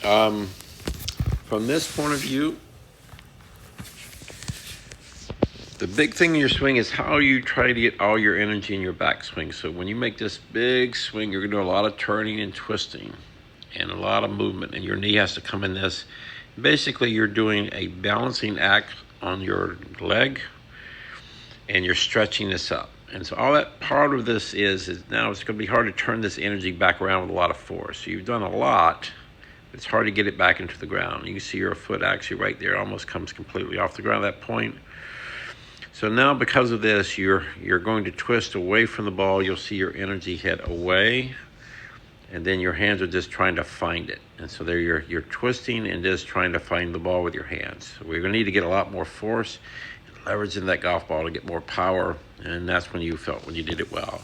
From this point of view, the big thing in your swing is how you try to get all your energy in your backswing. So when you make this big swing, you're going to do a lot of turning and twisting and a lot of movement, and your knee has to come in this. Basically, you're doing a balancing act on your leg, and you're stretching this up. And so all that part of this is now it's going to be hard to turn this energy back around with a lot of force. So you've done a lot. It's hard to get it back into the ground. You can see your foot actually right there almost comes completely off the ground at that point. So now because of this, you're going to twist away from the ball. You'll see your energy head away, and then your hands are just trying to find it. And so there you're twisting and just trying to find the ball with your hands. So we're going to need to get a lot more force, leveraging that golf ball to get more power, and that's when you felt when you did it well.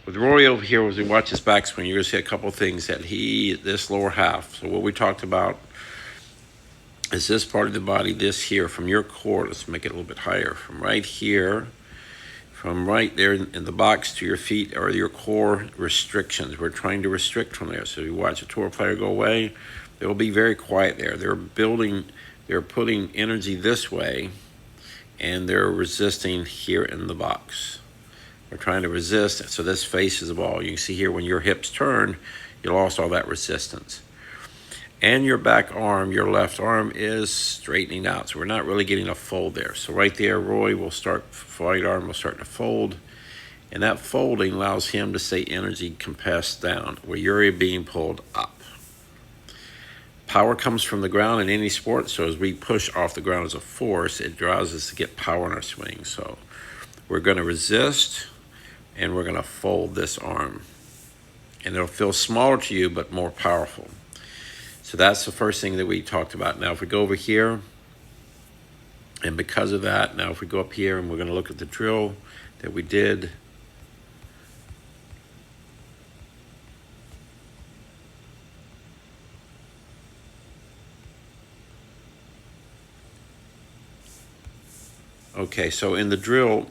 With Rory over here, as we watch his backswing, you're going to see a couple of things that this lower half. So what we talked about is this part of the body, this here, from your core. Let's make it a little bit higher. From right here, from right there in the box to your feet are your core restrictions. We're trying to restrict from there. So you watch a tour player go away, they'll be very quiet there. They're putting energy this way, and they're resisting here in the box. They're trying to resist, so this faces the ball. You can see here when your hips turn, you lost all that resistance. And your back arm, your left arm is straightening out. So we're not really getting a fold there. So right there, Roy will start, right arm will start to fold. And that folding allows him to stay energy compressed down, where you're being pulled up. Power comes from the ground in any sport. So as we push off the ground as a force, it draws us to get power in our swing. So we're going to resist, and we're going to fold this arm. And it'll feel smaller to you, but more powerful. So that's the first thing that we talked about. Now, if we go over here, and because of that, now if we go up here and we're going to look at the drill that we did. Okay, so in the drill,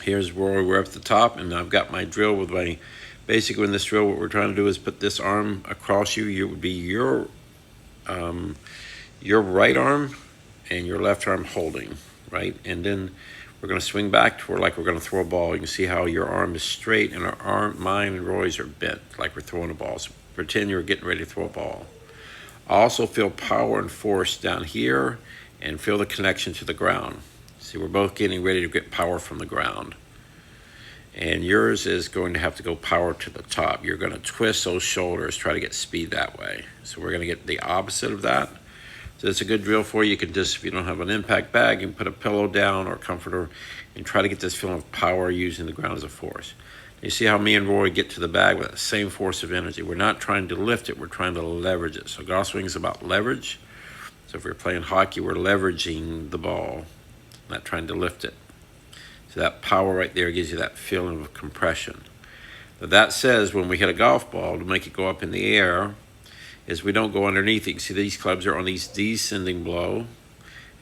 here's where we're up at the top, and I've got my drill with my, basically in this drill, what we're trying to do is put this arm across you. It would be your right arm and your left arm holding, right? And then we're going to swing back to where like we're going to throw a ball. You can see how your arm is straight and mine and Roy's are bent like we're throwing a ball. So pretend you're getting ready to throw a ball. Also feel power and force down here and feel the connection to the ground. See, we're both getting ready to get power from the ground. And yours is going to have to go power to the top. You're going to twist those shoulders, try to get speed that way. So we're going to get the opposite of that. So it's a good drill for you. You can just, if you don't have an impact bag, you can put a pillow down or a comforter and try to get this feeling of power using the ground as a force. You see how me and Roy get to the bag with the same force of energy. We're not trying to lift it, we're trying to leverage it. So golf swing is about leverage. So if we're playing hockey, we're leveraging the ball, not trying to lift it. So that power right there gives you that feeling of compression. Now that says when we hit a golf ball, to make it go up in the air, is we don't go underneath it. You see these clubs are on these descending blow.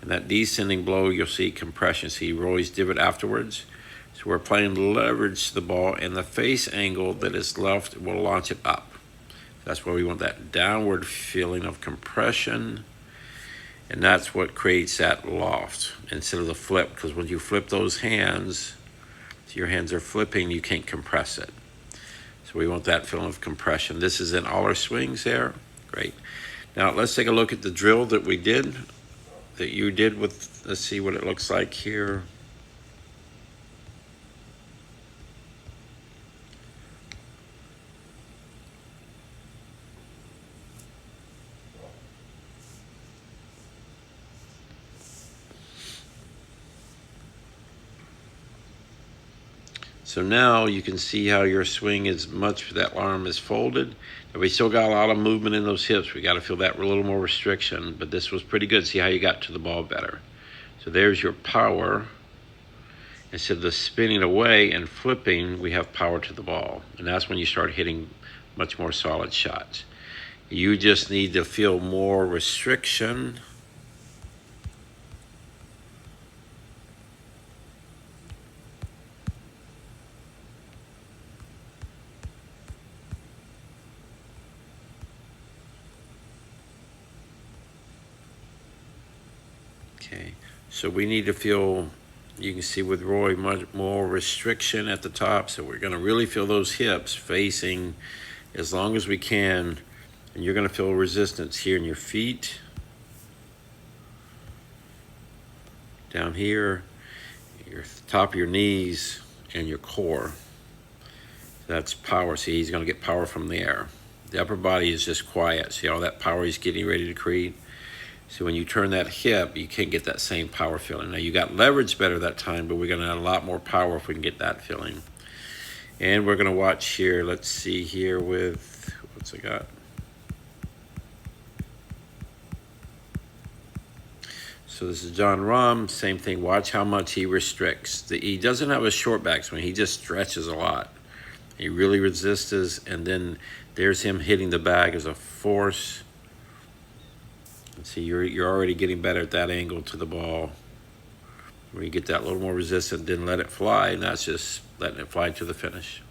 And that descending blow, you'll see compression. See Roy's divot afterwards. So we're playing to leverage the ball, and the face angle that is left will launch it up. That's why we want that downward feeling of compression. And that's what creates that loft instead of the flip. Because when you flip those hands, so your hands are flipping, you can't compress it. So we want that feeling of compression. This is in all our swings there. Great. Now let's take a look at the drill that we did, that you did with, let's see what it looks like here. So now you can see how your swing is much, that arm is folded. And we still got a lot of movement in those hips. We got to feel that a little more restriction, but this was pretty good. See how you got to the ball better. So there's your power. Instead of the spinning away and flipping, we have power to the ball. And that's when you start hitting much more solid shots. You just need to feel more restriction. Okay, so we need to feel, you can see with Roy, much more restriction at the top. So we're going to really feel those hips facing as long as we can. And you're going to feel resistance here in your feet, down here, your top of your knees, and your core. That's power. See, he's going to get power from there. The upper body is just quiet. See all that power he's getting ready to create? So when you turn that hip, you can't get that same power feeling. Now you got leverage better that time, but we're going to add a lot more power if we can get that feeling. And we're going to watch here. Let's see here with, what's I got? So this is Jon Rahm. Same thing. Watch how much he restricts. He doesn't have a short backswing. He just stretches a lot. He really resists, and then there's him hitting the bag as a force. See, you're already getting better at that angle to the ball, where you get that little more resistance, then let it fly, and that's just letting it fly to the finish.